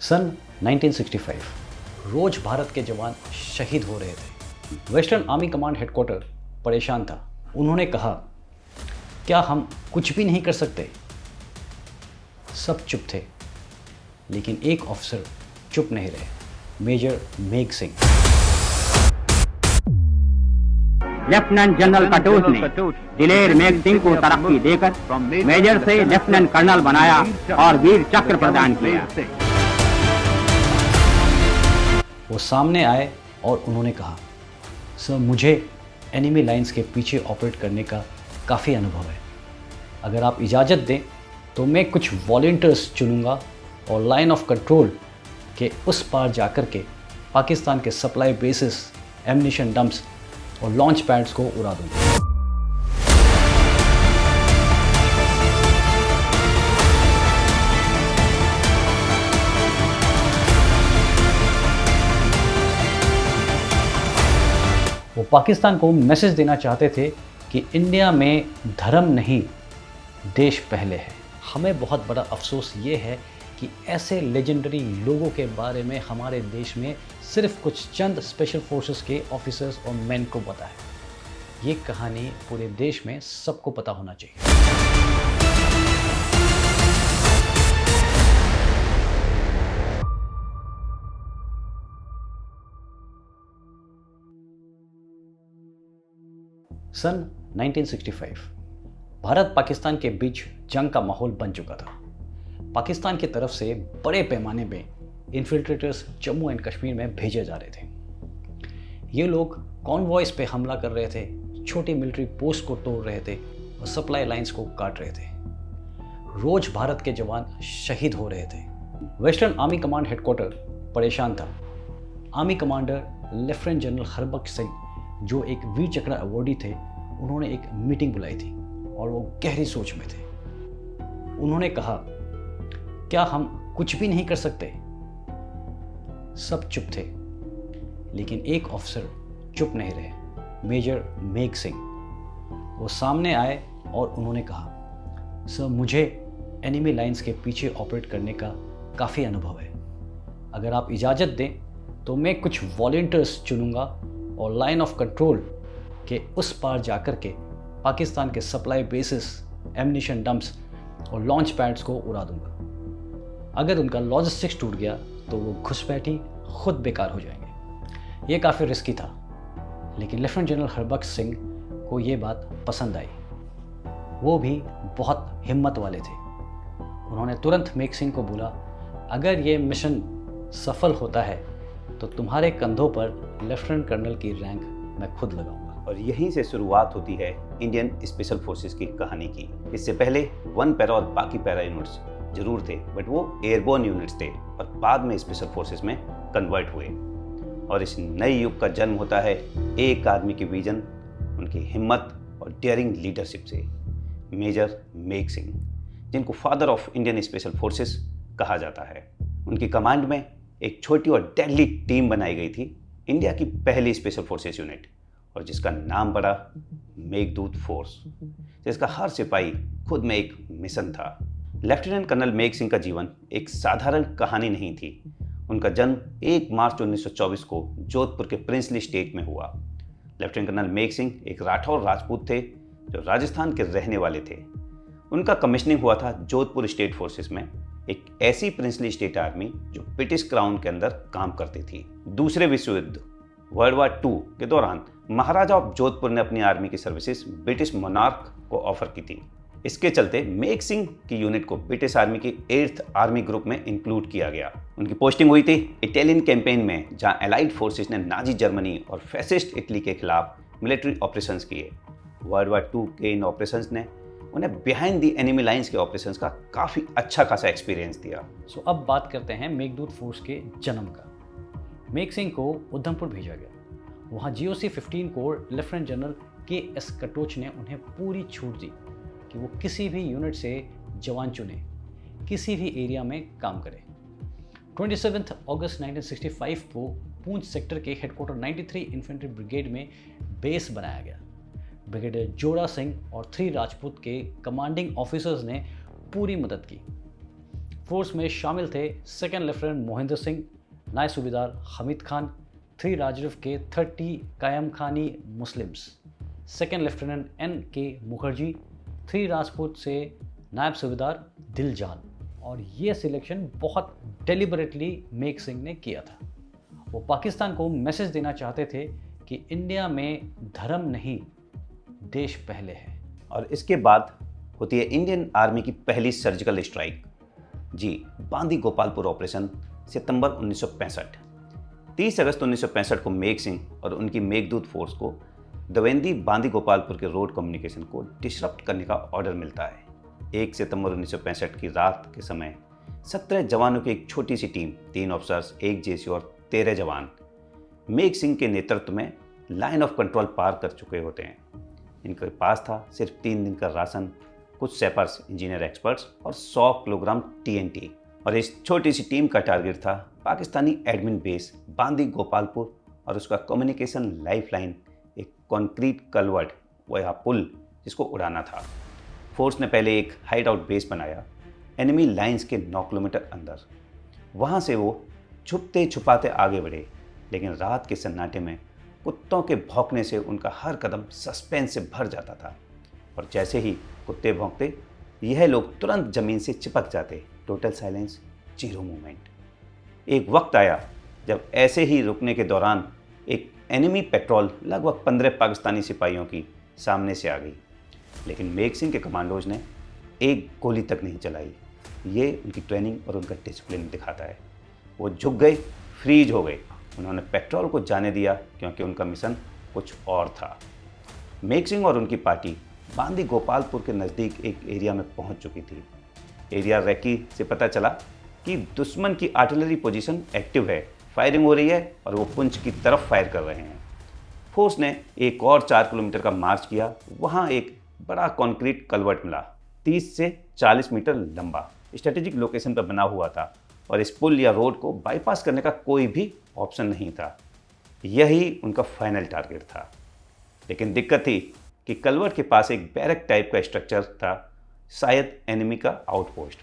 सन 1965 रोज भारत के जवान शहीद हो रहे थे। वेस्टर्न आर्मी कमांड हेडक्वार्टर परेशान था। उन्होंने कहा, क्या हम कुछ भी नहीं कर सकते? सब चुप थे, लेकिन एक ऑफिसर चुप नहीं रहे, मेजर मेघ सिंह। लेफ्टिनेंट जनरल कटोच ने दिलेर मेघ सिंह को तरक्की देकर मेजर से लेफ्टिनेंट कर्नल बनाया और वीर चक्र प्रदान किया। वो सामने आए और उन्होंने कहा, सर मुझे एनिमी लाइंस के पीछे ऑपरेट करने का काफ़ी अनुभव है। अगर आप इजाज़त दें तो मैं कुछ वॉलंटियर्स चुनूंगा और लाइन ऑफ कंट्रोल के उस पार जाकर के पाकिस्तान के सप्लाई बेसिस, एम्यूनिशन डंप्स और लॉन्च पैड्स को उड़ा दूंगा। वो पाकिस्तान को मैसेज देना चाहते थे कि इंडिया में धर्म नहीं, देश पहले है। हमें बहुत बड़ा अफसोस ये है कि ऐसे लेजेंडरी लोगों के बारे में हमारे देश में सिर्फ कुछ चंद स्पेशल फोर्सेस के ऑफिसर्स और मैन को पता है। ये कहानी पूरे देश में सबको पता होना चाहिए। सन 1965 भारत पाकिस्तान के बीच जंग का माहौल बन चुका था। पाकिस्तान की तरफ से बड़े पैमाने में इन्फिल्ट्रेटर्स जम्मू एंड कश्मीर में भेजे जा रहे थे। ये लोग कॉन्वॉयज पे हमला कर रहे थे, छोटी मिलिट्री पोस्ट को तोड़ रहे थे और सप्लाई लाइंस को काट रहे थे। रोज भारत के जवान शहीद हो रहे थे। वेस्टर्न आर्मी कमांड हेडक्वार्टर परेशान था। Army commander lieutenant general Harbakhsh Singh, जो एक वीर चक्र अवॉर्डी थे, उन्होंने एक मीटिंग बुलाई थी और वो गहरी सोच में थे। उन्होंने कहा, क्या हम कुछ भी नहीं कर सकते? सब चुप थे, लेकिन एक ऑफिसर चुप नहीं रहे, मेजर मेघ सिंह। वो सामने आए और उन्होंने कहा, सर मुझे एनिमी लाइंस के पीछे ऑपरेट करने का काफ़ी अनुभव है। अगर आप इजाज़त दें तो मैं कुछ वॉलंटियर्स चुनूंगा और लाइन ऑफ कंट्रोल के उस पार जाकर के पाकिस्तान के सप्लाई बेसिस, एम्यूनिशन डंप्स और लॉन्च पैड्स को उड़ा दूंगा। अगर उनका लॉजिस्टिक्स टूट गया तो वो घुसपैठी खुद बेकार हो जाएंगे। ये काफ़ी रिस्की था, लेकिन लेफ्टिनेंट जनरल हरबख्श सिंह को ये बात पसंद आई। वो भी बहुत हिम्मत वाले थे। उन्होंने तुरंत मेघ सिंह को बोला, अगर ये मिशन सफल होता है तो तुम्हारे कंधों पर लेफ्टिनेंट कर्नल की रैंक मैं खुद लगाऊंगा। और यहीं से शुरुआत होती है इंडियन स्पेशल फोर्सेस की कहानी की। इससे पहले वन पैरा और बाकी पैरा यूनिट्स जरूर थे, बट वो एयरबोर्न यूनिट्स थे और बाद में स्पेशल फोर्सेस में कन्वर्ट हुए। और इस नए युग का जन्म होता है एक आदमी की विजन, उनकी हिम्मत और डेयरिंग लीडरशिप से, मेजर मेघ सिंह, जिनको father of Indian special forces कहा जाता है। उनकी कमांड में एक छोटी और डेडली टीम बनाई गई थी, इंडिया की पहली स्पेशल फोर्सेस यूनिट, और जिसका नाम पड़ा मेघदूत फोर्स, जिसका हर सिपाही खुद में एक मिशन था। लेफ्टिनेंट कर्नल मेघ सिंह का जीवन एक साधारण कहानी नहीं थी। उनका जन्म 1 मार्च 1924 को जोधपुर के प्रिंसली स्टेट में हुआ। लेफ्टिनेंट कर्नल मेघ सिंह एक राठौर राजपूत थे जो राजस्थान के रहने वाले थे। उनका कमिश्निंग हुआ था जोधपुर स्टेट फोर्सेस में, एक ऐसी प्रिंसली स्टेट आर्मी जो ब्रिटिश क्राउन के अंदर काम करती थी। दूसरे विश्व युद्ध वर्ल्ड वार 2 के दौरान महाराजा ऑफ जोधपुर ने अपनी आर्मी की सर्विसेज ब्रिटिश मोनार्क को ऑफर की थी। इसके चलते मेघ सिंह की यूनिट को ब्रिटिश आर्मी की 8th आर्मी ग्रुप में इंक्लूड किया गया। उनकी पोस्टिंग हुई थी इटालियन कैंपेन में, जहां एलाइड फोर्सेस ने नाजी जर्मनी और फैसिस्ट इटली के खिलाफ मिलिट्री ऑपरेशंस किए। वर्ल्ड वार 2 के इन ऑपरेशंस ने उन्हें बिहाइंड द एनिमी लाइंस के ऑपरेशंस का काफ़ी अच्छा खासा एक्सपीरियंस दिया। सो अब बात करते हैं मेघदूत फोर्स के जन्म का। मेघ सिंह को उधमपुर भेजा गया। वहाँ GOC 15 core lieutenant general KS Katoch ने उन्हें पूरी छूट दी कि वो किसी भी यूनिट से जवान चुने, किसी भी एरिया में काम करें। 27 अगस्त 1965 को पूंछ सेक्टर के हेडक्वार्टर 93 इन्फेंट्री ब्रिगेड में बेस बनाया गया। ब्रिगेडियर जोड़ा सिंह और 3 राजपूत के कमांडिंग ऑफिसर्स ने पूरी मदद की। फोर्स में शामिल थे सेकेंड लेफ्टिनेंट मोहिंदर सिंह, नायब सूबेदार हमीद खान, 3 राजरिफ के 30 कायम खानी मुस्लिम्स, सेकेंड लेफ्टिनेंट एन के मुखर्जी, 3 राजपूत से नायब सूबेदार दिलजान। और ये सिलेक्शन बहुत डेलिबरेटली मेक सिंह ने किया था। वो पाकिस्तान को मैसेज देना चाहते थे कि इंडिया में धर्म नहीं, देश पहले है। और इसके बाद होती है इंडियन आर्मी की पहली सर्जिकल स्ट्राइक, जी बांदी गोपालपुर ऑपरेशन, सितंबर 1965। 30 अगस्त 1965 को मेक सिंह और उनकी मेघदूत फोर्स को दवेंदी बांदी गोपालपुर के रोड कम्युनिकेशन को डिसरप्ट करने का ऑर्डर मिलता है। 1 सितंबर 1965 की रात के समय 17 जवानों की एक छोटी सी टीम, 3 ऑफिसर्स, 1 जेसी और 13 जवान मेक सिंह के नेतृत्व में लाइन ऑफ कंट्रोल पार कर चुके होते हैं। इनके पास था सिर्फ 3 दिन का राशन, कुछ सैपर्स, इंजीनियर एक्सपर्ट्स और 100 किलोग्राम TNT। और इस छोटी सी टीम का टारगेट था पाकिस्तानी एडमिन बेस बांदी गोपालपुर और उसका कम्युनिकेशन लाइफलाइन, एक कंक्रीट कलवर्ट या पुल जिसको उड़ाना था। फोर्स ने पहले एक हाइड आउट बेस बनाया एनिमी लाइंस के 9 किलोमीटर अंदर। वहाँ से वो छुपते छुपाते आगे बढ़े, लेकिन रात के सन्नाटे में कुत्तों के भौंकने से उनका हर कदम सस्पेंस से भर जाता था। और जैसे ही कुत्ते भौंकते यह लोग तुरंत जमीन से चिपक जाते। Total silence, zero movement. एक वक्त आया जब ऐसे ही रुकने के दौरान एक एनिमी पेट्रोल लगभग 15 पाकिस्तानी सिपाहियों की सामने से आ गई, लेकिन मेक सिंह के कमांडोज ने एक गोली तक नहीं चलाई। ये उनकी ट्रेनिंग और उनका डिसिप्लिन दिखाता है। वो झुक गए, फ्रीज हो गए। उन्होंने पेट्रोल को जाने दिया क्योंकि उनका मिशन कुछ और था। मेक सिंह और उनकी पार्टी बांदी गोपालपुर के नज़दीक एक एरिया में पहुंच चुकी थी। एरिया रैकी से पता चला कि दुश्मन की आर्टिलरी पोजीशन एक्टिव है, फायरिंग हो रही है और वो पुंछ की तरफ फायर कर रहे हैं। फोर्स ने एक और 4 किलोमीटर का मार्च किया। वहाँ एक बड़ा कंक्रीट कलवर्ट मिला, 30 से 40 मीटर लंबा, स्ट्रेटेजिक लोकेशन पर बना हुआ था और इस पुल या रोड को बाईपास करने का कोई भी ऑप्शन नहीं था। यही उनका फाइनल टारगेट था। लेकिन दिक्कत थी कि कलवर्ट के पास एक बैरक टाइप का स्ट्रक्चर था, शायद एनिमी का आउटपोस्ट।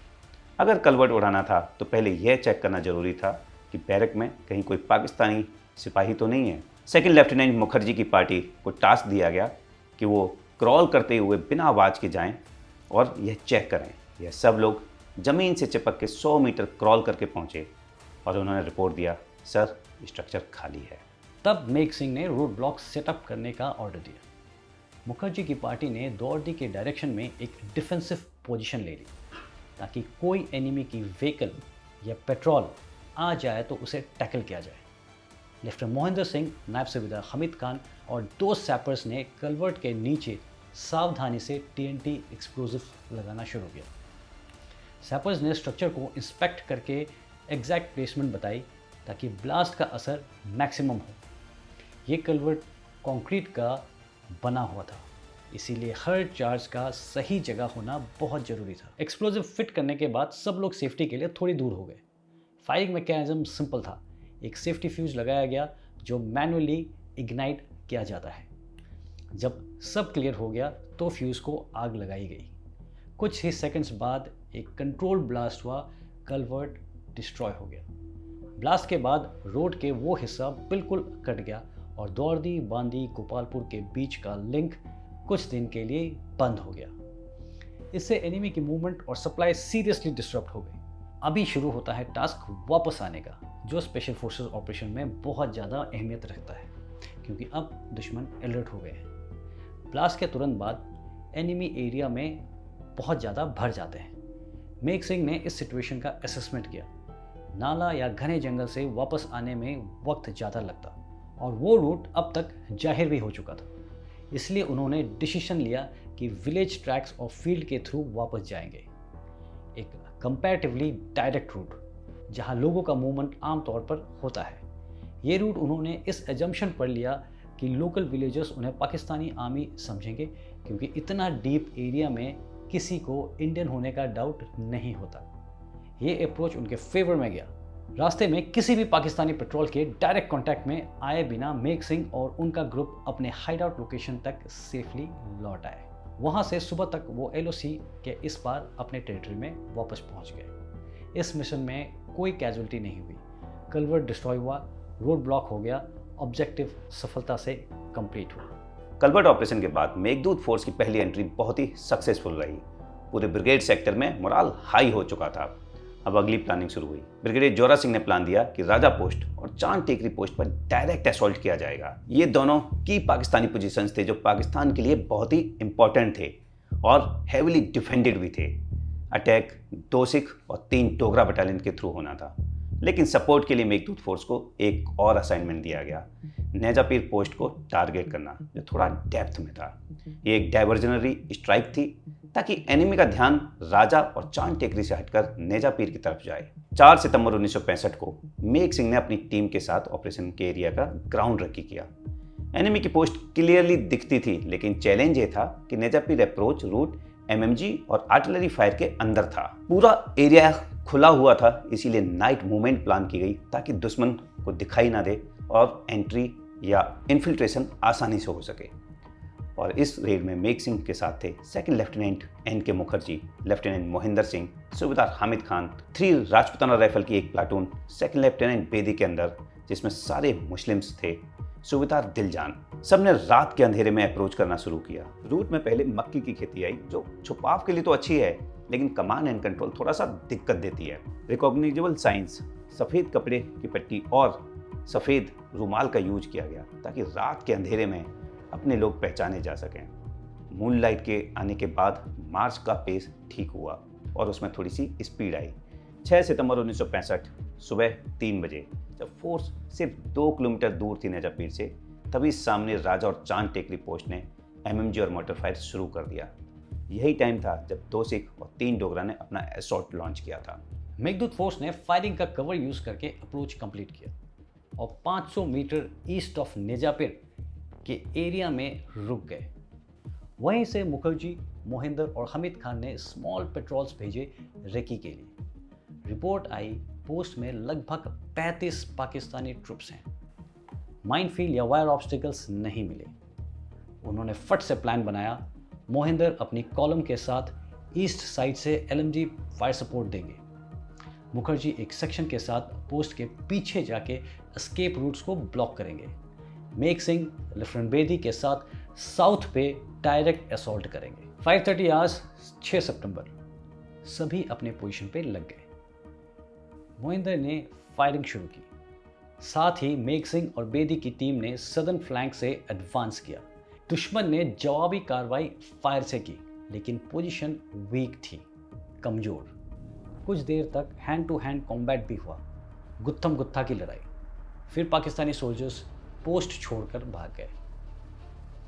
अगर कलवर्ट उड़ाना था तो पहले यह चेक करना जरूरी था कि बैरक में कहीं कोई पाकिस्तानी सिपाही तो नहीं है। सेकंड लेफ्टिनेंट मुखर्जी की पार्टी को टास्क दिया गया कि वो क्रॉल करते हुए बिना आवाज़ के जाएं और यह चेक करें। यह सब लोग ज़मीन से चिपक के 100 मीटर क्रॉल करके पहुँचे और उन्होंने रिपोर्ट दिया, सर स्ट्रक्चर खाली है। तब मेक सिंह ने रोड ब्लॉक सेटअप करने का ऑर्डर दिया। मुखर्जी की पार्टी ने दौड़दी के डायरेक्शन में एक डिफेंसिव पोजीशन ले ली ताकि कोई एनिमी की व्हीकल या पेट्रोल आ जाए तो उसे टैकल किया जाए। लेफ्टिनेंट मोहिंदर सिंह, नायब सूबेदार हमीद खान और 2 सैपर्स ने कलवर्ट के नीचे सावधानी से TNT एक्सप्लोजिव लगाना शुरू किया। सैपर्स ने स्ट्रक्चर को इंस्पेक्ट करके एग्जैक्ट प्लेसमेंट बताई ताकि ब्लास्ट का असर मैक्सिमम हो। ये कलवर्ट कंक्रीट का बना हुआ था, इसीलिए हर चार्ज का सही जगह होना बहुत ज़रूरी था। एक्सप्लोजिव फिट करने के बाद सब लोग सेफ्टी के लिए थोड़ी दूर हो गए। फायरिंग मैकेनिज्म सिंपल था। एक सेफ्टी फ्यूज लगाया गया जो मैनुअली इग्नाइट किया जाता है। जब सब क्लियर हो गया तो फ्यूज़ को आग लगाई गई। कुछ ही सेकंड्स बाद एक कंट्रोल ब्लास्ट हुआ, कलवर्ट डिस्ट्रॉय हो गया। ब्लास्ट के बाद रोड के वो हिस्सा बिल्कुल कट गया और दौड़दी बांदी गोपालपुर के बीच का लिंक कुछ दिन के लिए बंद हो गया। इससे एनिमी की मूवमेंट और सप्लाई सीरियसली डिस्टर्ब हो गई। अभी शुरू होता है टास्क वापस आने का, जो स्पेशल फोर्सेस ऑपरेशन में बहुत ज़्यादा अहमियत रखता है क्योंकि अब दुश्मन अलर्ट हो गए हैं। ब्लास्ट के तुरंत बाद एनिमी एरिया में बहुत ज़्यादा भर जाते हैं। मेक सिंह ने इस सिचुएशन का असेसमेंट किया। नाला या घने जंगल से वापस आने में वक्त ज़्यादा लगता और वो रूट अब तक जाहिर भी हो चुका था। इसलिए उन्होंने डिसीजन लिया कि विलेज ट्रैक्स और फील्ड के थ्रू वापस जाएंगे, एक कंपैरेटिवली डायरेक्ट रूट जहां लोगों का मूवमेंट आमतौर पर होता है। ये रूट उन्होंने इस एजम्पशन पर लिया कि लोकल विलेजर्स उन्हें पाकिस्तानी आर्मी समझेंगे क्योंकि इतना डीप एरिया में किसी को इंडियन होने का डाउट नहीं होता। ये अप्रोच उनके फेवर में गया। रास्ते में किसी भी पाकिस्तानी पेट्रोल के डायरेक्ट कांटेक्ट में आए बिना मेक सिंह और उनका ग्रुप अपने हाइड आउट लोकेशन तक सेफली लौट आए। वहां से सुबह तक वो LOC के इस पार अपने टेरिटरी में वापस पहुंच गए। इस मिशन में कोई कैजुअलिटी नहीं हुई, कल्वर्ट डिस्ट्रॉय हुआ, रोड ब्लॉक हो गया, ऑब्जेक्टिव सफलता से कंप्लीट हुआ। कल्वर्ट ऑपरेशन के बाद मेघदूत फोर्स की पहली एंट्री बहुत ही सक्सेसफुल रही। पूरे ब्रिगेड सेक्टर में मोराल हाई हो चुका था। अब अगली प्लानिंग शुरू हुई। ब्रिगेडियर जोरा सिंह ने प्लान दिया कि राजा पोस्ट और चांद टेकरी पोस्ट पर डायरेक्ट असॉल्ट किया जाएगा। ये दोनों की पाकिस्तानी पोजीशंस थे जो पाकिस्तान के लिए बहुत ही इंपॉर्टेंट थे और हेविली डिफेंडेड भी थे। अटैक 2 सिख और 3 डोगरा बटालियन के थ्रू होना था, लेकिन सपोर्ट के लिए मेघदूत फोर्स को एक और असाइनमेंट दिया गया, नेजापीर पोस्ट को टारगेट करना, जो थोड़ा डेप्थ में था। ये एक डाइवर्जनरी स्ट्राइक थी ताकि एनिमी का ध्यान राजा और चांद टेकरी से हटकर नेजापीर की तरफ जाए। 4 सितंबर 1965 को मेघ सिंह ने अपनी टीम के साथ ऑपरेशन के एरिया का ग्राउंड रेकी किया। एनिमी की पोस्ट क्लियरली दिखती थी, लेकिन चैलेंज ये था कि नेजापीर अप्रोच रूट एमएमजी और आर्टिलरी फायर के अंदर था। पूरा एरिया खुला हुआ था, इसीलिए नाइट मूवमेंट प्लान की गई ताकि दुश्मन को दिखाई ना दे और एंट्री या इन्फिल्ट्रेशन आसानी से हो सके। और इस रेड में मेघ सिंह के साथ थे second lieutenant NK. Mukherjee, lieutenant Mohinder Singh, सूबेदार हामिद खान, 3 राजपुताना राइफल की एक प्लाटून सेकंड लेफ्टिनेंट बेदी के अंदर, जिसमें सारे मुस्लिम्स थे, सूबेदार दिलजान। सबने रात के अंधेरे में अप्रोच करना शुरू किया। रूट में पहले मक्की की खेती आई, जो छुपाव के लिए तो अच्छी है, लेकिन कमांड एंड कंट्रोल थोड़ा सा दिक्कत देती है। रिकॉग्निजेबल साइंस, सफ़ेद कपड़े की पट्टी और सफ़ेद रुमाल का यूज किया गया ताकि रात के अंधेरे में अपने लोग पहचाने जा सकें। मूनलाइट के आने के बाद मार्च का पेस ठीक हुआ और उसमें थोड़ी सी स्पीड आई। 6 सितंबर 1965 सुबह 3 बजे जब फोर्स सिर्फ 2 किलोमीटर दूर थी नेजापीर से, तभी सामने राजा और चांद टेकरी पोस्ट ने एमएमजी और मोटर फायर शुरू कर दिया। यही टाइम था जब 2 सिख और 3 डोगरा ने अपना असॉल्ट लॉन्च किया था। मेघदूत फोर्स ने फायरिंग का कवर यूज करके अप्रोच कंप्लीट किया और 500 मीटर ईस्ट ऑफ नेजापीर के एरिया में रुक गए। वहीं से मुखर्जी, मोहिंदर और हमीद खान ने स्मॉल पेट्रोल्स भेजे रेकी के लिए। रिपोर्ट आई पोस्ट में लगभग 35 पाकिस्तानी ट्रुप्स हैं। माइनफील्ड या वायर ऑब्स्टिकल्स नहीं मिले। उन्होंने फट से प्लान बनाया। मोहिंदर अपनी कॉलम के साथ ईस्ट साइड से एलएमजी फायर सपोर्ट देंगे। मुखर्जी एक सेक्शन के साथ पोस्ट के पीछे जाके एस्केप रूट्स को ब्लॉक करेंगे। मेघ सिंह लेफ्टिनेंट बेदी के साथ साउथ पे डायरेक्ट असॉल्ट करेंगे। 5:30 आवर्स 6 सितंबर सभी अपने पोजीशन पे लग गए। मोहिंदर ने फायरिंग शुरू की। साथ ही मेघ सिंह और बेदी की टीम ने सदर्न फ्लैंक से एडवांस किया। दुश्मन ने जवाबी कार्रवाई फायर से की, लेकिन पोजीशन वीक थी, कमजोर। कुछ देर तक हैंड टू हैंड कॉम्बैट भी हुआ, गुत्थम गुत्था की लड़ाई। फिर पाकिस्तानी सोल्जर्स पोस्ट छोड़कर भाग गए।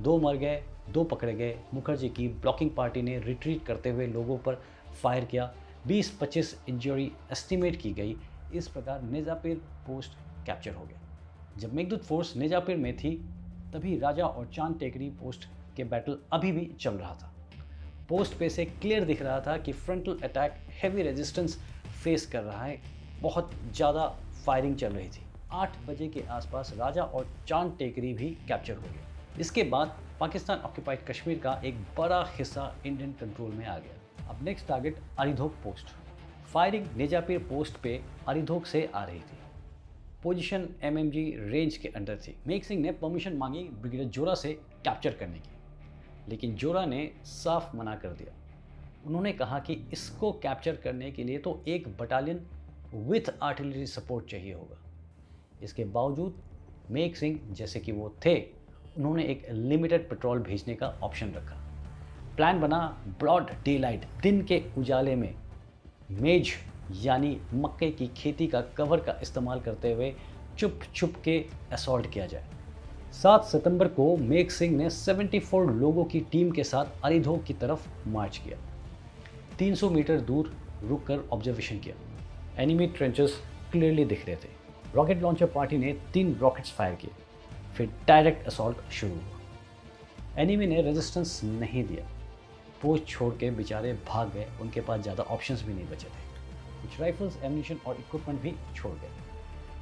2 मर गए, 2 पकड़े गए। मुखर्जी की ब्लॉकिंग पार्टी ने रिट्रीट करते हुए लोगों पर फायर किया। 20-25 इंजरी एस्टिमेट की गई। इस प्रकार नेजापीर पोस्ट कैप्चर हो गया। जब मेघदूत फोर्स नेजापीर में थी, तभी राजा और चांद टेकरी पोस्ट के बैटल अभी भी चल रहा था। पोस्ट पे से क्लियर दिख रहा था कि frontal attack heavy resistance face कर रहा है। बहुत ज़्यादा फायरिंग चल रही थी। 8 बजे के आसपास राजा और चांद टेकरी भी कैप्चर हो गए। इसके बाद पाकिस्तान ऑक्यूपाइड कश्मीर का एक बड़ा हिस्सा इंडियन कंट्रोल में आ गया। अब next target Aridhok post. Firing Nezapir post पे अरिधोक से आ रही थी। पोजीशन एमएमजी रेंज के अंडर थी। मेघ सिंह ने परमिशन मांगी ब्रिगेडियर जोरा से कैप्चर करने की, लेकिन जोरा ने साफ मना कर दिया। उन्होंने कहा कि इसको कैप्चर करने के लिए तो एक बटालियन विथ आर्टिलरी सपोर्ट चाहिए होगा। इसके बावजूद मेघ सिंह जैसे कि वो थे, उन्होंने एक लिमिटेड पेट्रोल भेजने का ऑप्शन रखा। प्लान बना ब्रॉड डे लाइट, दिन के उजाले में मेज यानी मक्के की खेती का कवर का इस्तेमाल करते हुए चुप चुप के असॉल्ट किया जाए। 7 सितंबर को मेघ सिंह ने 74 लोगों की टीम के साथ अरिधोक की तरफ मार्च किया। 300 मीटर दूर रुककर ऑब्जर्वेशन किया। एनिमी ट्रेंचेस क्लियरली दिख रहे थे। रॉकेट लॉन्चर पार्टी ने 3 रॉकेट्स फायर किए। फिर डायरेक्ट असॉल्ट शुरू हुआ। एनिमी ने रेजिस्टेंस नहीं दिया। पोस्ट छोड़ के बेचारे भाग गए। उनके पास ज़्यादा ऑप्शंस भी नहीं बचे थे। कुछ राइफल्स, एम्यूनिशन और इक्विपमेंट भी छोड़ गए।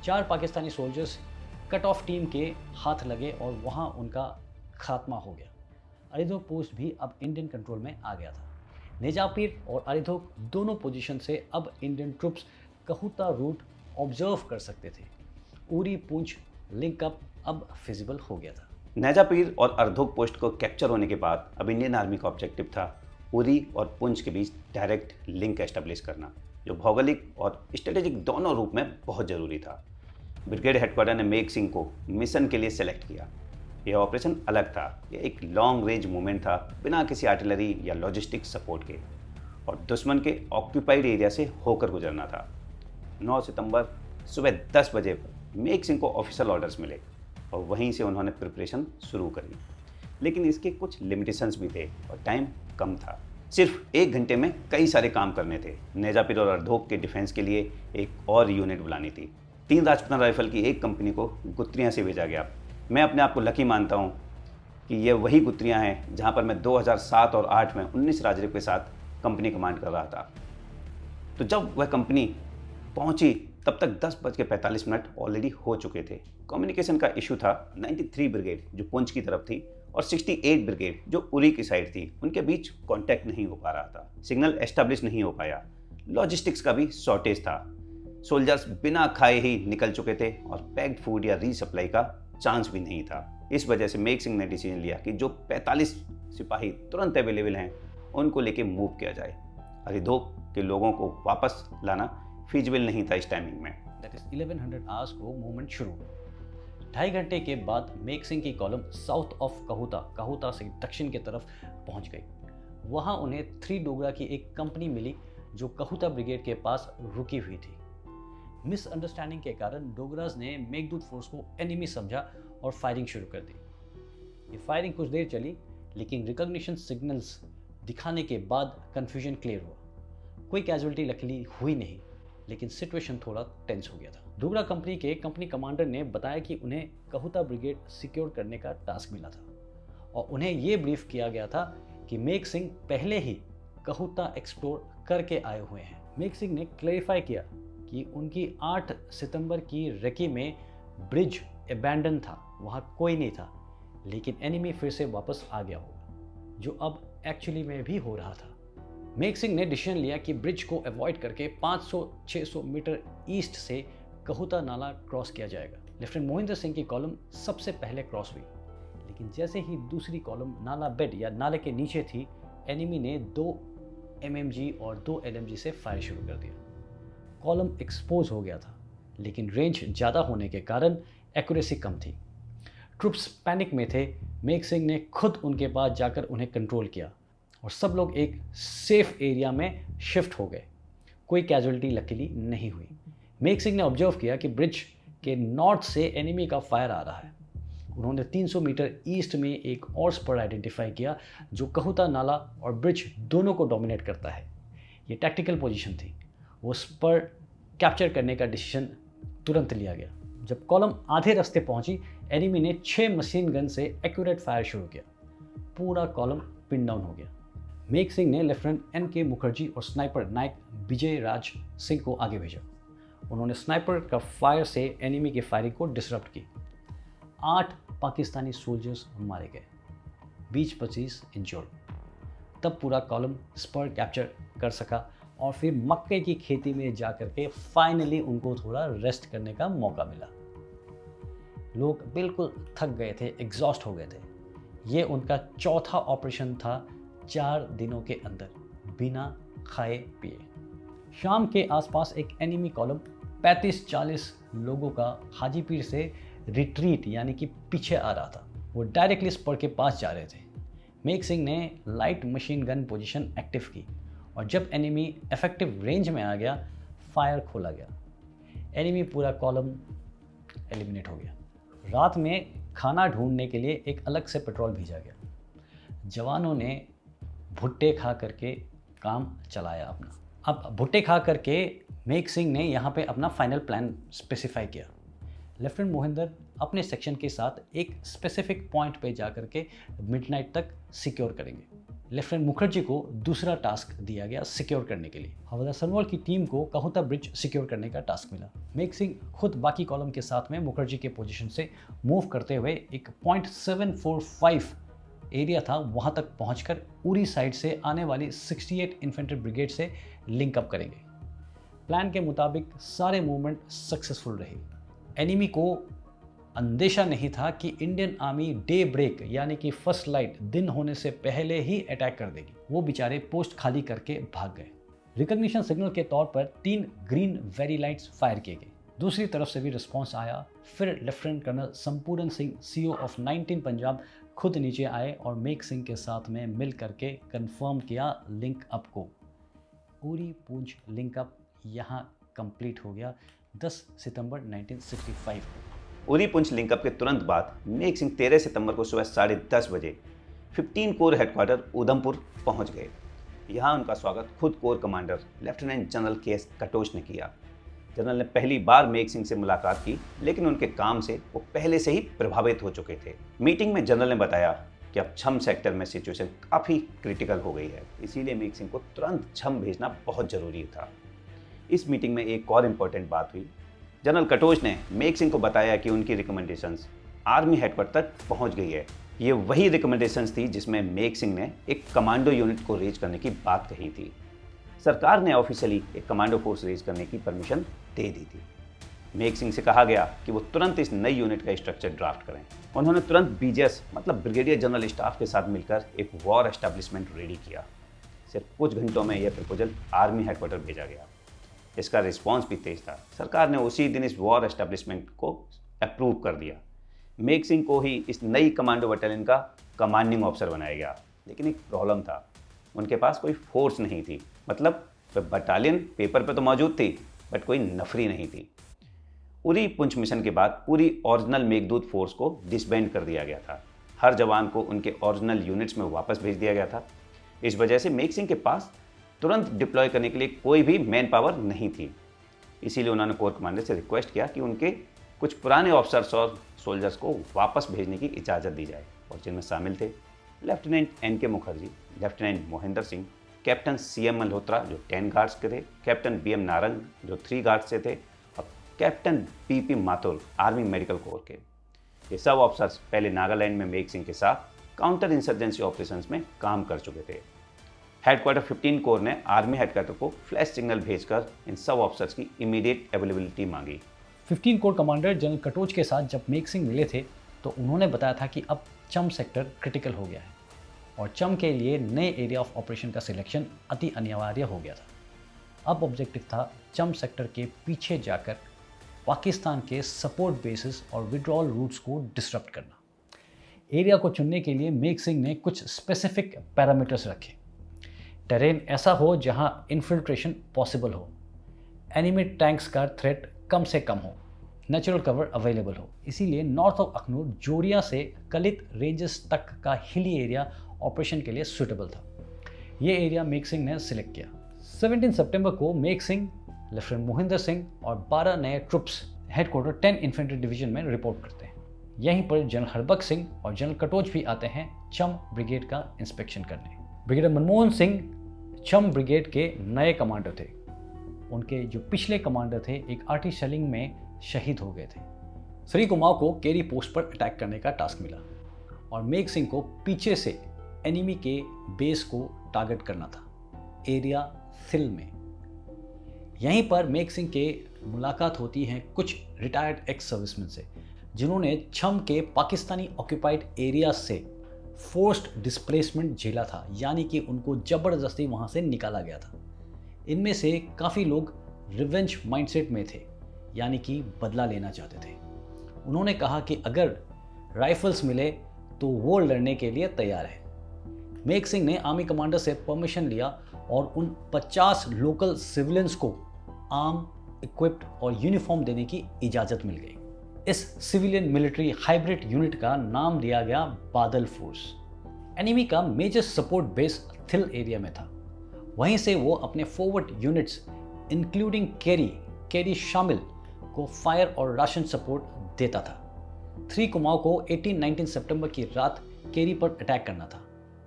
4 Pakistani soldiers cut off team के हाथ लगे और वहाँ उनका खात्मा हो गया। अरिधोक पोस्ट भी अब इंडियन कंट्रोल में आ गया था। नेजापीर और अरिधोक दोनों पोजीशन से अब इंडियन ट्रुप्स कहुता रूट ऑब्जर्व कर सकते थे। उरी पुंछ लिंकअप अब फिजिबल हो गया था। नेजापीर और अर्धोक पोस्ट को कैप्चर होने के बाद अब इंडियन आर्मी का ऑब्जेक्टिव था उरी और पुंछ के बीच डायरेक्ट लिंक एस्टेब्लिश करना, जो भौगोलिक और स्ट्रेटेजिक दोनों रूप में बहुत ज़रूरी था। ब्रिगेड हेडक्वार्टर ने मेघ सिंह को मिशन के लिए सेलेक्ट किया। यह ऑपरेशन अलग था, यह एक लॉन्ग रेंज मूवमेंट था बिना किसी आर्टिलरी या लॉजिस्टिक सपोर्ट के, और दुश्मन के ऑक्यूपाइड एरिया से होकर गुजरना था। 9 सितंबर सुबह 10 बजे पर मेघ सिंह को ऑफिशियल ऑर्डर्स मिले और वहीं से उन्होंने प्रिपरेशन शुरू करी। लेकिन इसके कुछ लिमिटेशंस भी थे और टाइम कम था। सिर्फ 1 घंटे में कई सारे काम करने थे। नेजापीर और अर्धोक के डिफेंस के लिए एक और यूनिट बुलानी थी। 3 राजपूताना राइफल की एक कंपनी को गुत्रियाँ से भेजा गया। मैं अपने आप को लकी मानता हूँ कि ये वही गुत्रियाँ हैं जहाँ पर मैं 2007 और 8 में 19 राजरे के साथ कंपनी कमांड कर रहा था। तो जब वह कंपनी पहुंची तब तक 10:45 ऑलरेडी हो चुके थे। कम्युनिकेशन का इशू था। 93 ब्रिगेड जो पुंछ की तरफ थी और 68 ब्रिगेड जो उरी की साइड थी, उनके बीच कांटेक्ट नहीं हो पा रहा था। सिग्नल एस्टेब्लिश नहीं हो पाया। लॉजिस्टिक्स का भी शॉर्टेज था। सोल्जर्स बिना खाए ही निकल चुके थे और पैक्ड फूड या रीसप्लाई का चांस भी नहीं था। इस वजह से मेघ सिंह ने डिसीजन लिया कि जो 45 सिपाही तुरंत अवेलेबल हैं उनको लेके मूव किया जाए। अरिधोक के लोगों को वापस लाना फीजिबल नहीं था इस टाइमिंग में। दैट इज 1100 आवर्स को मूवमेंट शुरू हुआ। 2.5 घंटे के बाद मेघ सिंह की कॉलम साउथ ऑफ कहुता से दक्षिण की तरफ पहुंच गई। वहां उन्हें 3 डोगरा की एक कंपनी मिली जो कहुता ब्रिगेड के पास रुकी हुई थी। मिसअंडरस्टैंडिंग के कारण डोगराज ने मेघदूत फोर्स को एनिमी समझा और फायरिंग शुरू कर दी। ये फायरिंग कुछ देर चली, लेकिन रिकॉग्निशन सिग्नल्स दिखाने के बाद कंफ्यूजन क्लियर हुआ। कोई कैजुअलिटी लकीली हुई नहीं, लेकिन सिचुएशन थोड़ा टेंस हो गया था। डोगरा कंपनी के कंपनी कमांडर ने बताया कि उन्हें कहुता ब्रिगेड सिक्योर करने का टास्क मिला था और उन्हें ये ब्रीफ किया गया था कि मेघ सिंह पहले ही कहुता एक्सप्लोर करके आए हुए हैं। मेघ सिंह ने क्लैरिफाई किया कि उनकी 8 सितंबर की रेकी में ब्रिज अबैंडन था, वहाँ कोई नहीं था, लेकिन एनिमी फिर से वापस आ गया होगा, जो अब एक्चुअली में भी हो रहा था। मेघ सिंह ने डिसीजन लिया कि ब्रिज को अवॉइड करके 500-600 मीटर ईस्ट से कहुता नाला क्रॉस किया जाएगा। लेफ्टिनेंट मोहिंदर सिंह की कॉलम सबसे पहले क्रॉस हुई, लेकिन जैसे ही दूसरी कॉलम नाला बेड या नाले के नीचे थी, एनिमी ने 2 MMG और 2 LMG से फायर शुरू कर दिया। कॉलम एक्सपोज हो गया था, लेकिन रेंज ज़्यादा होने के कारण एक्यूरेसी कम थी। ट्रुप्स पैनिक में थे। मेघ सिंह ने खुद उनके पास जाकर उन्हें कंट्रोल किया और सब लोग एक सेफ एरिया में शिफ्ट हो गए। कोई कैजुअलिटी लकीली नहीं हुई। मेघ सिंह ने ऑब्जर्व किया कि ब्रिज के नॉर्थ से एनिमी का फायर आ रहा है। उन्होंने 300 मीटर ईस्ट में एक और स्पर आइडेंटिफाई किया जो कहुता नाला और ब्रिज दोनों को डोमिनेट करता है। ये टैक्टिकल पोजीशन थी। वो स्पर कैप्चर करने का डिसीजन तुरंत लिया गया। जब कॉलम आधे रास्ते पहुंची, एनिमी ने 6 मशीन गन से एक्यूरेट फायर शुरू किया। पूरा कॉलम पिन डाउन हो गया। मेघ सिंह ने लेफ्टिनेंट NK मुखर्जी और स्नाइपर नायक विजय राज सिंह को आगे भेजा। उन्होंने स्नाइपर का फायर से एनिमी की फायरिंग को डिसरप्ट की। 8 पाकिस्तानी सोल्जर्स मारे गए, 20-25 इंजर्ड। तब पूरा कॉलम स्पर कैप्चर कर सका और फिर मक्के की खेती में जा कर के फाइनली उनको थोड़ा रेस्ट करने का मौका मिला। लोग बिल्कुल थक गए थे, एग्जॉस्ट हो गए थे। ये उनका चौथा ऑपरेशन था 4 दिनों के अंदर, बिना खाए पिए। शाम के आसपास एक एनिमी कॉलम 35-40 लोगों का हाजीपीर से रिट्रीट यानी कि पीछे आ रहा था। वो डायरेक्टली स्पर के पास जा रहे थे। मेघ सिंह ने light machine gun position active की और जब एनिमी इफेक्टिव रेंज में आ गया, फायर खोला गया। एनिमी पूरा कॉलम एलिमिनेट हो गया। रात में खाना ढूंढने के लिए एक अलग से पेट्रोल भेजा गया। जवानों ने भुट्टे खा करके काम चलाया अपना। अब भुट्टे खा करके मेघ सिंह ने यहाँ पे अपना फाइनल प्लान स्पेसिफाई किया। लेफ्टिनेंट मोहिंदर अपने सेक्शन के साथ एक स्पेसिफिक पॉइंट पे जा करके मिडनाइट तक सिक्योर करेंगे। लेफ्टिनेंट मुखर्जी को दूसरा टास्क दिया गया सिक्योर करने के लिए। हवलदार सनवाल की टीम को कहुता ब्रिज सिक्योर करने का टास्क मिला। मेघ सिंह खुद बाकी कॉलम के साथ में मुखर्जी के पोजीशन से मूव करते हुए एक .745 एरिया था वहां तक पहुंचकर उरी साइड से आने वाली 68 इन्फेंट्री ब्रिगेड से लिंकअप करेंगे। प्लान के मुताबिक सारे मूवमेंट सक्सेसफुल रही। एनिमी को अंदेशा नहीं था कि इंडियन आर्मी डे ब्रेक यानी कि फर्स्ट लाइट दिन होने से पहले ही अटैक कर देगी। वो बेचारे पोस्ट खाली करके भाग गए। रिकॉग्निशन सिग्नल के तौर पर 3 ग्रीन वेरी लाइट्स फायर किए गए। दूसरी तरफ से भी रिस्पांस आया। फिर लेफ्टिनेंट कर्नल संपूर्ण सिंह सीओ ऑफ 19 पंजाब खुद नीचे आए और मेक सिंह के साथ में मिल करके कंफर्म किया लिंक अप को। उरी पूंछ लिंक अप यहाँ कंप्लीट हो गया 10 सितंबर 1965 को। उरी पुंछ लिंकअप के तुरंत बाद मेक सिंह 13 सितंबर को सुबह 10:30 बजे 15 कोर हेडक्वार्टर उधमपुर पहुंच गए। यहाँ उनका स्वागत खुद कोर कमांडर लेफ्टिनेंट जनरल के कटोच ने किया। जनरल ने पहली बार मेक सिंह से मुलाकात की, लेकिन उनके काम से वो पहले से ही प्रभावित हो चुके थे। मीटिंग में जनरल ने बताया कि अब छम सेक्टर में सिचुएशन काफ़ी क्रिटिकल हो गई है, इसीलिए मेक सिंह को तुरंत छम भेजना बहुत ज़रूरी था। इस मीटिंग में एक और इम्पोर्टेंट बात हुई। जनरल कटोच ने मेक सिंह को बताया कि उनकी रिकमेंडेशंस आर्मी हेडक्वार्टर तक पहुंच गई है। ये वही रिकमेंडेशंस थी जिसमें मेक सिंह ने एक कमांडो यूनिट को रेज करने की बात कही थी। सरकार ने ऑफिशियली एक कमांडो फोर्स रेज करने की परमिशन दे दी थी। मेक सिंह से कहा गया कि वो तुरंत इस नई यूनिट का स्ट्रक्चर ड्राफ्ट करें। उन्होंने तुरंत बीजीएस मतलब ब्रिगेडियर जनरल स्टाफ के साथ मिलकर एक वॉर एस्टेब्लिशमेंट रेडी किया। सिर्फ कुछ घंटों में यह प्रपोजल आर्मी हेडक्वार्टर भेजा गया। इसका रिस्पांस भी तेज था। सरकार ने उसी दिन इस वॉर एस्टेब्लिशमेंट को अप्रूव कर दिया। मेक सिंह को ही इस नई कमांडो बटालियन का कमांडिंग ऑफिसर बनाया गया। लेकिन एक प्रॉब्लम था, उनके पास कोई फोर्स नहीं थी। मतलब बटालियन पेपर पे तो मौजूद थी, बट कोई नफरी नहीं थी। उरी पुंछ मिशन के बाद पूरी ओरिजिनल मेघदूत फोर्स को डिसबैंड कर दिया गया था। हर जवान को उनके ओरिजिनल यूनिट्स में वापस भेज दिया गया था। इस वजह से मेक सिंह के पास तुरंत डिप्लॉय करने के लिए कोई भी मैन पावर नहीं थी। इसीलिए उन्होंने कोर कमांडर से रिक्वेस्ट किया कि उनके कुछ पुराने ऑफिसर्स और सोल्जर्स को वापस भेजने की इजाज़त दी जाए, और जिनमें शामिल थे लेफ्टिनेंट एन के Mukherjee, lieutenant Mohinder Singh, captain CM Malhotra जो 10 गार्ड्स के थे, कैप्टन BM नारंग जो 3 गार्ड्स से थे, और captain PP Mathur army medical corps के। ये सब ऑफिसर्स पहले नागालैंड में मेक सिंह के साथ काउंटर इंसर्जेंसी ऑपरेशंस में काम कर चुके थे। हेडक्वार्टर 15 कोर ने आर्मी हेडक्वार्टर को फ्लैश सिग्नल भेजकर इन सब ऑफिसर्स की इमीडिएट अवेलेबिलिटी मांगी। 15 कोर कमांडर जनरल कटोच के साथ जब मेक सिंह मिले थे तो उन्होंने बताया था कि अब चम सेक्टर क्रिटिकल हो गया है और चम के लिए नए एरिया ऑफ ऑपरेशन का सिलेक्शन अति अनिवार्य हो गया था। अब ऑब्जेक्टिव था चम सेक्टर के पीछे जाकर पाकिस्तान के सपोर्ट बेसिस और विड्रॉल रूट्स को डिसरप्ट करना। एरिया को चुनने के लिए मेक सिंह ने कुछ स्पेसिफिक पैरामीटर्स रखे। टेरेन ऐसा हो जहां इन्फिल्ट्रेशन पॉसिबल हो, एनिमी टैंक्स का थ्रेट कम से कम हो, नेचुरल कवर अवेलेबल हो। इसीलिए नॉर्थ ऑफ अखनूर जोरिया से कलित रेंजेस तक का हिली एरिया ऑपरेशन के लिए सूटेबल था। ये एरिया मेक सिंह ने सिलेक्ट किया। 17 सितंबर को मेक सिंह, लेफ्टिनेंट मोहिंदर सिंह और 12 नए ट्रुप्स हेडक्वार्टर 10 इन्फेंट्री डिवीजन में रिपोर्ट करते हैं। यहीं पर जनरल हरबख्श सिंह और जनरल कटोच भी आते हैं चम ब्रिगेड का इंस्पेक्शन करने। ब्रिगेडियर मनमोहन सिंह चम ब्रिगेड के नए कमांडर थे। उनके जो पिछले कमांडर थे एक आर्टी शेलिंग में शहीद हो गए थे। श्री कुमार को केरी पोस्ट पर अटैक करने का टास्क मिला और मेक सिंह को पीछे से एनिमी के बेस को टारगेट करना था, एरिया सिल में। यहीं पर मेक सिंह के मुलाकात होती है कुछ रिटायर्ड एक्स सर्विसमैन से, जिन्होंने छम के पाकिस्तानी ऑक्यूपाइड एरिया से फोर्स्ड डिस्प्लेसमेंट झेला था, यानी कि उनको ज़बरदस्ती वहाँ से निकाला गया था। इनमें से काफ़ी लोग रिवेंज माइंडसेट में थे, यानी कि बदला लेना चाहते थे। उन्होंने कहा कि अगर राइफल्स मिले तो वो लड़ने के लिए तैयार है। मेक सिंह ने आर्मी कमांडर से परमिशन लिया और उन 50 लोकल सिविलियंस को आर्म, इक्विप्ड और यूनिफॉर्म देने की इजाज़त मिल गई। इस सिविलियन मिलिट्री हाइब्रिड यूनिट का नाम दिया गया बादल फोर्स। एनिमी का major support base Thil area में था। वहीं से वो अपने फॉरवर्ड यूनिट्स इंक्लूडिंग केरी शामिल को फायर और राशन सपोर्ट देता था। 3 कुमार को 18-19 सितंबर की रात केरी पर अटैक करना था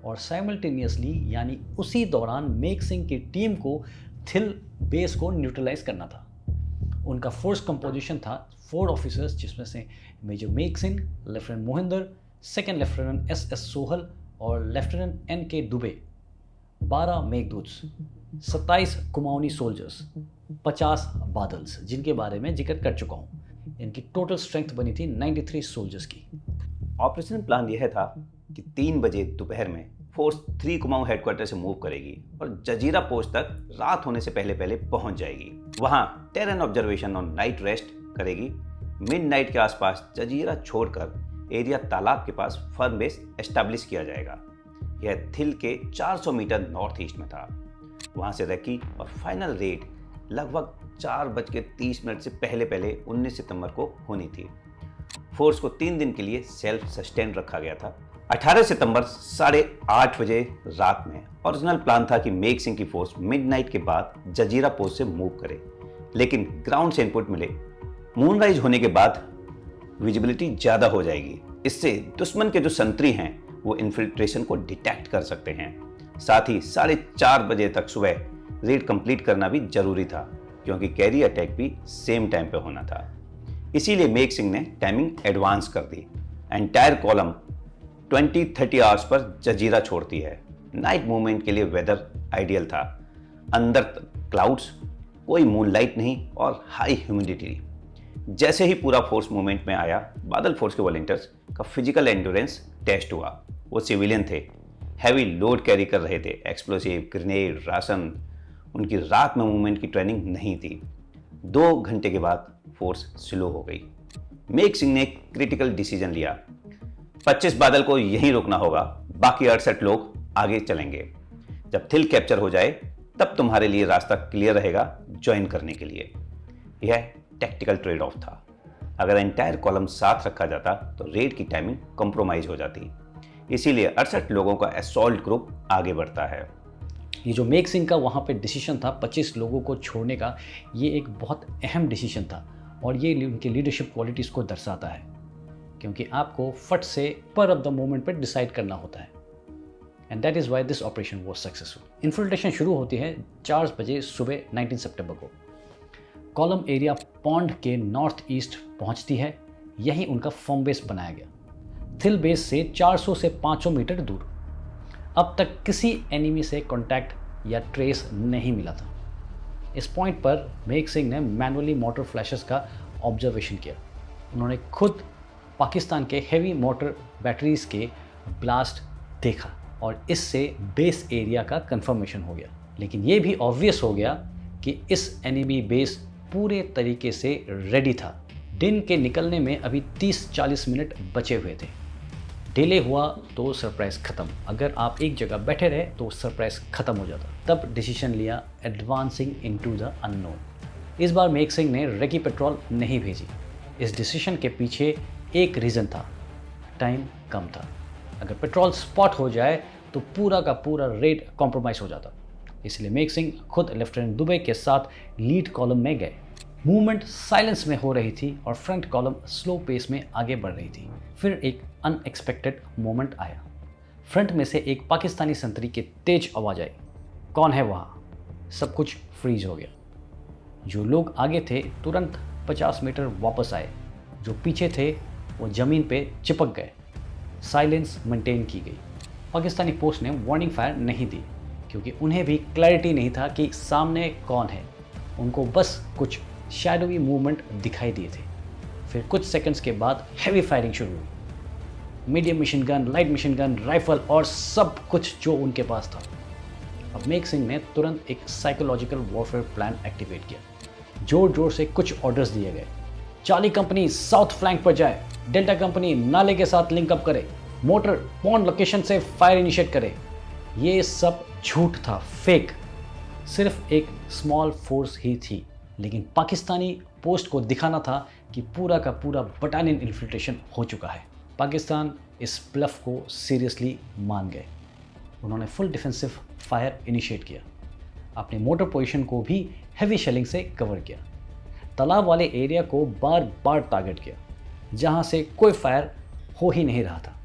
और साइमल्टेनियसली यानी उसी दौरान मेक सिंह की टीम को थिल बेस को न्यूट्रलाइज करना था। उनका फोर्स कंपोजिशन था 4 ऑफिसर्स, जिसमें से major Megh Singh, lieutenant Mohinder, second lieutenant SS Sohal और lieutenant N K Dubey, 12 Meghdoots, 27 Kumaoni soldiers, 50 Badals, जिनके बारे में जिक्र कर चुका हूँ। इनकी टोटल स्ट्रेंथ बनी थी 93 सोल्जर्स की। ऑपरेशन प्लान यह था कि 3 बजे दोपहर में फोर्स 3 कुमाऊं हेडक्वार्टर से मूव करेगी और जजीरा पोस्ट तक रात होने से पहले पहले पहुंच जाएगी। वहां टेरेन ऑब्जर्वेशन और नाइट रेस्ट करेगी। मिडनाइट के आसपास जजीरा छोड़कर एरिया तालाब के पास फर्म बेस एस्टैब्लिश किया जाएगा। यह थिल के 400 मीटर नॉर्थ ईस्ट में था। वहां से रेकी और फाइनल रेड लगभग 4:30 से पहले पहले 19 सितंबर को होनी थी। फोर्स को 3 दिन के लिए सेल्फ सस्टेन रखा गया था। 18 सितंबर 8:30 बजे रात में ओरिजिनल प्लान था कि मेघ सिंह की फोर्स मिडनाइट के बाद जजीरा पोस्ट से मूव करे, लेकिन ग्राउंड से इनपुट मिले मूनराइज होने के बाद विजिबिलिटी ज़्यादा हो जाएगी। इससे दुश्मन के जो संतरी हैं वो इन्फिल्ट्रेशन को डिटेक्ट कर सकते हैं। साथ ही 4:30 बजे तक सुबह रेड कंप्लीट करना भी जरूरी था, क्योंकि कैरी अटैक भी सेम टाइम पे होना था। इसीलिए मेघ सिंह ने टाइमिंग एडवांस कर दी। एंटायर कॉलम 20-30 आवर्स पर जजीरा छोड़ती है। नाइट मूवमेंट के लिए वेदर आइडियल था। अंदर क्लाउड्स, कोई मूनलाइट नहीं और हाई ह्यूमिडिटी। जैसे ही पूरा फोर्स मूवमेंट में आया, बादल फोर्स के वॉलंटियर्स का फिजिकल एंड्योरेंस टेस्ट हुआ। वो सिविलियन थे, हैवी लोड कैरी कर रहे थे, एक्सप्लोसिव, ग्रेनेड, राशन। उनकी रात में मूवमेंट की ट्रेनिंग नहीं थी। 2 घंटे के बाद फोर्स स्लो हो गई। मेघ सिंह ने एक क्रिटिकल डिसीजन लिया। 25 बादल को यहीं रोकना होगा, बाकी 68 लोग आगे चलेंगे। जब थिल कैप्चर हो जाए तब तुम्हारे लिए रास्ता क्लियर रहेगा ज्वाइन करने के लिए। यह टैक्टिकल ट्रेड ऑफ था। अगर एंटायर कॉलम साथ रखा जाता तो रेड की टाइमिंग कॉम्प्रोमाइज हो जाती। इसीलिए 68 लोगों का असॉल्ट ग्रुप आगे बढ़ता है। ये जो मेघ सिंह का वहाँ पे डिसीजन था 25 लोगों को छोड़ने का, ये एक बहुत अहम डिसीजन था और ये उनकी लीडरशिप क्वालिटीज़ को दर्शाता है, क्योंकि आपको फट से पर ऑफ द मोमेंट पर डिसाइड करना होता है। And that is why this operation was successful. Infiltration शुरू होती है 4 बजे सुबह 19 सितंबर को। कॉलम एरिया पॉन्ड के नॉर्थ ईस्ट पहुँचती है। यहीं उनका फॉर्म बेस बनाया गया, थिल बेस से 400 से 500 मीटर दूर। अब तक किसी एनिमी से कांटेक्ट या ट्रेस नहीं मिला था। इस पॉइंट पर मेघ सिंह ने मैनुअली मोटर फ्लैशेस का ऑब्जर्वेशन किया। उन्होंने खुद पाकिस्तान के हेवी मोटर बैटरीज के ब्लास्ट देखा और इससे बेस एरिया का कंफर्मेशन हो गया। लेकिन ये भी ऑब्वियस हो गया कि इस एनिमी बेस पूरे तरीके से रेडी था। दिन के निकलने में अभी 30-40 मिनट बचे हुए थे। डिले हुआ तो सरप्राइज़ ख़त्म। अगर आप एक जगह बैठे रहे तो सरप्राइज़ ख़त्म हो जाता। तब डिसीजन लिया एडवांसिंग इनटू द अननोन। इस बार मेघ सिंह ने रेकी पेट्रोल नहीं भेजी। इस डिसीजन के पीछे एक रीज़न था, टाइम कम था। अगर पेट्रोल स्पॉट हो जाए तो पूरा का पूरा रेड कॉम्प्रोमाइज़ हो जाता। इसलिए मेघ सिंह खुद लेफ्टिनेंट दुबे के साथ लीड कॉलम में गए। मूवमेंट साइलेंस में हो रही थी और फ्रंट कॉलम स्लो पेस में आगे बढ़ रही थी। फिर एक अनएक्सपेक्टेड मोमेंट आया। फ्रंट में से एक पाकिस्तानी संतरी की तेज आवाज़ आई, कौन है वहाँ? सब कुछ फ्रीज हो गया। जो लोग आगे थे तुरंत 50 मीटर वापस आए, जो पीछे थे वो ज़मीन पे चिपक गए। साइलेंस मेंटेन की गई। पाकिस्तानी पोस्ट ने वार्निंग फायर नहीं दी, क्योंकि उन्हें भी क्लैरिटी नहीं था कि सामने कौन है। उनको बस कुछ शैडोवी मूवमेंट दिखाई दिए थे। फिर कुछ सेकंड्स के बाद हैवी फायरिंग शुरू हुई। Medium machine gun, light machine gun, rifle और सब कुछ जो उनके पास था। अब मेघ सिंह ने तुरंत एक साइकोलॉजिकल वॉरफेयर प्लान एक्टिवेट किया। जोर जोर से कुछ ऑर्डर्स दिए गए। चार्ली कंपनी साउथ फ्लैंक पर जाए, डेल्टा कंपनी नाले के साथ लिंक अप करे, मोटर पॉन्ड लोकेशन से फायर इनिशिएट करे। ये सब झूठ था, फेक। सिर्फ एक स्मॉल फोर्स ही थी, लेकिन पाकिस्तानी पोस्ट को दिखाना था कि पूरा का पूरा बटालियन इन्फिल्ट्रेशन हो चुका है। पाकिस्तान इस ब्लफ को सीरियसली मान गए। उन्होंने फुल डिफेंसिव फायर इनिशिएट किया। अपने मोटर पोजीशन को भी हैवी शेलिंग से कवर किया। तालाब वाले एरिया को बार बार टारगेट किया, जहां से कोई फायर हो ही नहीं रहा था।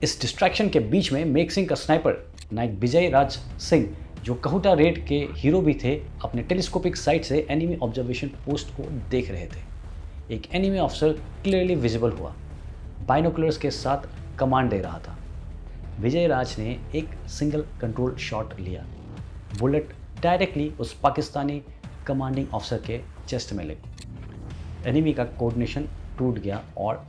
इस डिस्ट्रैक्शन के बीच में मेघ सिंह का स्नाइपर नायक विजय राज सिंह, जो कहूटा रेड के हीरो भी थे, अपने टेलीस्कोपिक साइट से एनिमी ऑब्जर्वेशन पोस्ट को देख रहे थे। एक एनिमी ऑफिसर क्लियरली विजिबल हुआ, बाइनोकुलर्स के साथ कमांड दे रहा था। विजय राज ने एक सिंगल कंट्रोल शॉट लिया, बुलेट डायरेक्टली उस पाकिस्तानी कमांडिंग ऑफिसर के चेस्ट में लगी। एनिमी का कोऑर्डिनेशन टूट गया और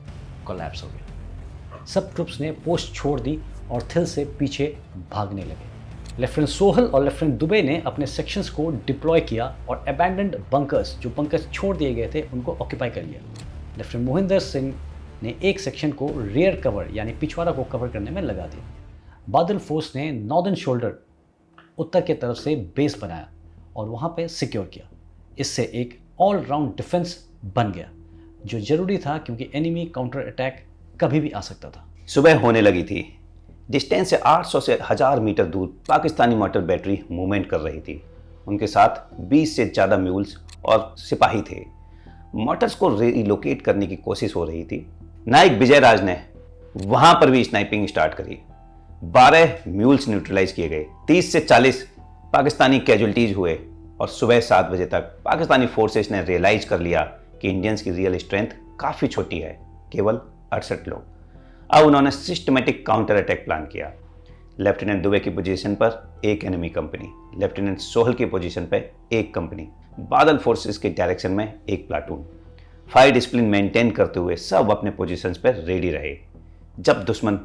कोलैप्स हो गया। सब ट्रुप्स ने पोस्ट छोड़ दी और थिल से पीछे भागने लगे। लेफ्टिनेंट सोहल और लेफ्टिनेंट दुबे ने अपने सेक्शंस को डिप्लॉय किया और अबैंडन्ड बंकर्स, जो बंकर्स छोड़ दिए गए थे, उनको ऑक्यूपाई कर लिया। लेफ्टिनेंट मोहिंदर सिंह ने एक सेक्शन को रियर कवर यानी पिछवाड़ा को कवर करने में लगा दिया। बादल फोर्स ने नॉर्दर्न शोल्डर उत्तर के तरफ से बेस बनाया और वहाँ पे सिक्योर किया। इससे एक ऑल राउंड डिफेंस बन गया, जो जरूरी था क्योंकि एनिमी काउंटर अटैक कभी भी आ सकता था। सुबह होने लगी थी। डिस्टेंस से 800 से 1000 मीटर दूर पाकिस्तानी मोटर बैटरी मूवमेंट कर रही थी। उनके साथ 20 से ज़्यादा म्यूल्स और सिपाही थे। मोटर्स को रिलोकेट करने की कोशिश हो रही थी। नायक विजय राज ने वहां पर भी स्नाइपिंग स्टार्ट करी। 12 म्यूल्स न्यूट्रलाइज किए गए, 30 से 40 पाकिस्तानी कैजुअल्टीज हुए और सुबह 7 बजे तक पाकिस्तानी फोर्सेस ने रियलाइज कर लिया कि इंडियंस की रियल स्ट्रेंथ काफ़ी छोटी है, केवल 68 लोग। अब उन्होंने सिस्टमेटिक काउंटर अटैक प्लान किया। लेफ्टिनेंट दुबे की पोजीशन पर एक एनिमी कंपनी, लेफ्टिनेंट सोहल की पोजीशन पर एक कंपनी, बादल फोर्सेस के डायरेक्शन में एक प्लाटून। फायर डिसिप्लिन मेंटेन करते हुए सब अपने पोजीशंस पर रेडी रहे। जब दुश्मन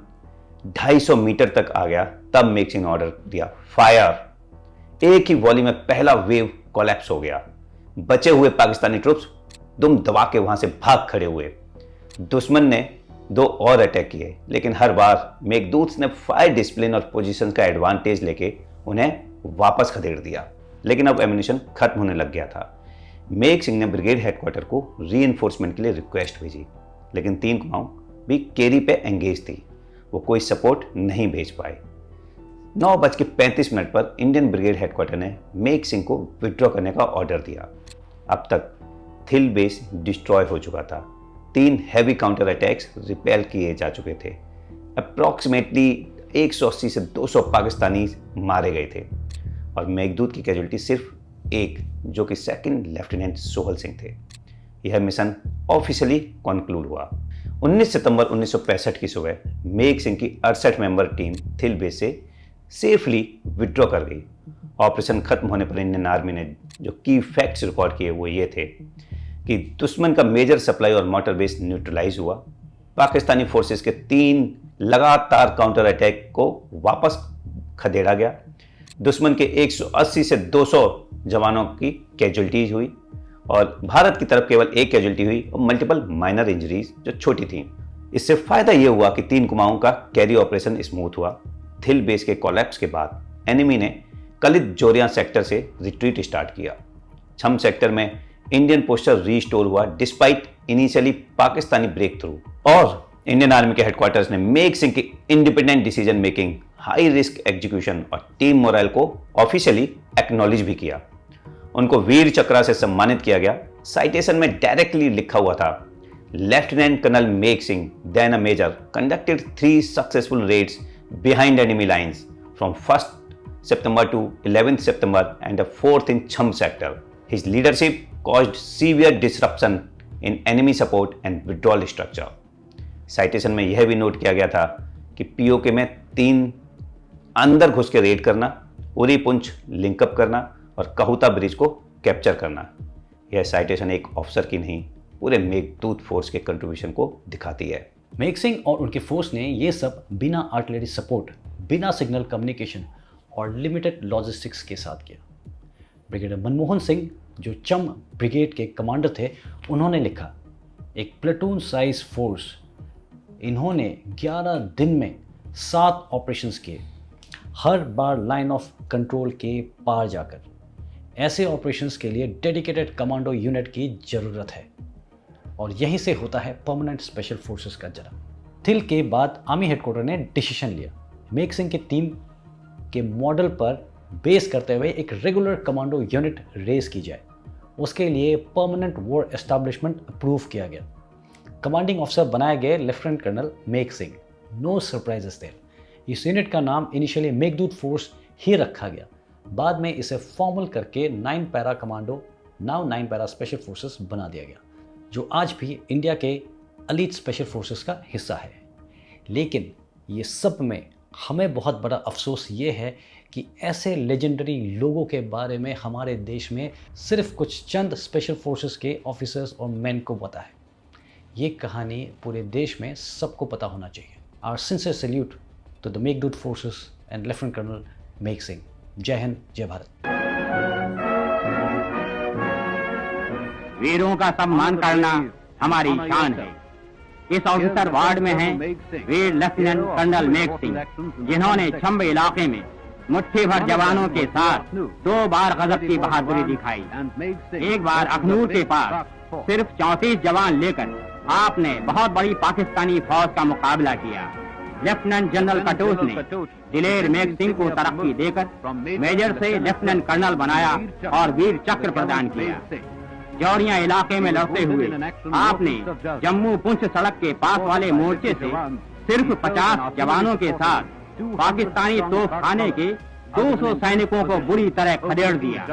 250 मीटर तक आ गया तब मेक सिंह ने ऑर्डर दिया, फायर। एक ही वॉली में पहला वेव कोलैप्स हो गया। बचे हुए पाकिस्तानी ट्रुप्स दुम दबा के वहां से भाग खड़े हुए। दुश्मन ने 2 और अटैक किए, लेकिन हर बार मेघदूत ने फायर डिसिप्लिन और पोजीशन का एडवांटेज लेके उन्हें वापस खदेड़ दिया। लेकिन अब एम्यूनिशन खत्म होने लग गया था। मेघ सिंह ने ब्रिगेड हेडक्वार्टर को रीइंफोर्समेंट के लिए रिक्वेस्ट भेजी, लेकिन 3 कुमाऊं भी केरी पे एंगेज थी। वो कोई सपोर्ट नहीं भेज पाए। 9:35 पर इंडियन ब्रिगेड हेडक्वार्टर ने मेघ सिंह को विड्रॉ करने का ऑर्डर दिया। अब तक थिल बेस डिस्ट्रॉय हो चुका था। 3 हैवी काउंटर अटैक्स रिपेल किए जा चुके थे। अप्रॉक्सीमेटली 180 से 200 पाकिस्तानी मारे गए थे और मेघदूत की कैजुअलिटी सिर्फ एक, जो कि सेकंड लेफ्टिनेंट सोहल सिंह थे। यह मिशन ऑफिशियली कॉन्क्लूड हुआ। 19 सितंबर 1965 की सुबह मेघ सिंह की 68 मेंबर टीम थिल बेस से सेफली विड्रॉ कर गई। ऑपरेशन खत्म होने पर इंडियन आर्मी ने जो की फैक्ट्स रिकॉर्ड किए वो ये थे कि दुश्मन का मेजर सप्लाई और मोटर बेस न्यूट्रलाइज हुआ। पाकिस्तानी फोर्सेस के 3 लगातार काउंटर अटैक को वापस खदेड़ा गया। दुश्मन के 180 से 200 जवानों की कैजुअल्टीज हुई और भारत की तरफ केवल एक कैजुअल्टी हुई और मल्टीपल माइनर इंजरीज जो छोटी थी। इससे फायदा यह हुआ कि 3 कुमाऊं का कैरी ऑपरेशन स्मूथ हुआ। थिल बेस के कोलैप्स के बाद एनिमी ने कलित जोरिया सेक्टर से रिट्रीट स्टार्ट किया। छम सेक्टर में इंडियन पोस्टर रीस्टोर हुआ despite initially Pakistani breakthrough, और इंडियन आर्मी के हेडक्वार्टर्स ने मेघ सिंह की independent decision making, high risk execution और टीम मोरल को ऑफिशियली एक्नॉलेज भी किया। उनको वीर चक्रा से सम्मानित किया गया। साइटेशन में डायरेक्टली लिखा हुआ था, lieutenant colonel Megh Singh, then a major, conducted 3 successful raids behind enemy lines from 1st September to 11th September and the 4th in Cham sector. His leadership caused severe disruption in enemy support and withdrawal structure. Citation में यह भी note किया गया था कि PoK में 3 अंदर घुस के रेड करना, उरी पुंछ लिंकअप करना और कहुता ब्रिज को कैप्चर करना। यह साइटेशन एक ऑफिसर की नहीं, पूरे मेघदूत फोर्स के कंट्रीब्यूशन को दिखाती है। मेघ सिंह और उनके फोर्स ने ये सब बिना आर्टिलरी सपोर्ट, बिना सिग्नल कम्युनिकेशन और लिमिटेड लॉजिस्टिक्स के साथ किया। ब्रिगेडियर मनमोहन सिंह, जो चम ब्रिगेड के कमांडर थे, उन्होंने लिखा, एक प्लेटून साइज फोर्स, इन्होंने 11 दिन में 7 ऑपरेशंस किए, हर बार लाइन ऑफ कंट्रोल के पार जाकर। ऐसे ऑपरेशंस के लिए डेडिकेटेड कमांडो यूनिट की ज़रूरत है और यहीं से होता है परमानेंट स्पेशल फोर्सेस का जन्म। थिल के बाद आर्मी हेडक्वार्टर ने डिसीजन लिया, मेघ सिंह की टीम के मॉडल पर बेस करते हुए एक रेगुलर कमांडो यूनिट रेज की जाए। उसके लिए परमानेंट वॉर एस्टैब्लिशमेंट अप्रूव किया गया। कमांडिंग ऑफिसर बनाए गए lieutenant colonel Megh Singh. No surprises there. इस यूनिट का नाम इनिशियली मेघदूत फोर्स ही रखा गया, बाद में इसे फॉर्मल करके 9 para commando, now 9 para special forces बना दिया गया, जो आज भी इंडिया के एलीट स्पेशल फोर्सेस का हिस्सा है। लेकिन ये सब में हमें बहुत बड़ा अफसोस ये है कि ऐसे लेजेंडरी लोगों के बारे में हमारे देश में सिर्फ कुछ चंद स्पेशल फोर्सेस के ऑफिसर्स और मैन को पता है। ये कहानी पूरे देश में सबको पता होना चाहिए। Our sincere salute to the Meghdoot forces and lieutenant colonel Megh Singh. जय हिंद, जय भारत। वीरों का सम्मान करना हमारी शान है। इस ऑफिसर वार्ड में हैं वीर लेफ्टिनेंट कर्नल मेघ सिंह, जिन्होंने छंब इलाके में मुट्ठी भर जवानों के साथ 2 बार गजब की बहादुरी दिखाई। एक बार अखनूर के पास सिर्फ 34 जवान लेकर आपने बहुत बड़ी पाकिस्तानी फौज का मुकाबला किया। लेफ्टिनेंट जनरल कटोच ने दिलेर मेघ सिंह को तरक्की देकर मेजर से लेफ्टिनेंट कर्नल बनाया और वीर चक्र प्रदान किया। जौरिया इलाके में लड़ते हुए आपने जम्मू पुंछ सड़क के पास वाले मोर्चे से सिर्फ 50 जवानों के साथ पाकिस्तानी तोपखाने के 200 सैनिकों को बुरी तरह खदेड़ दिया।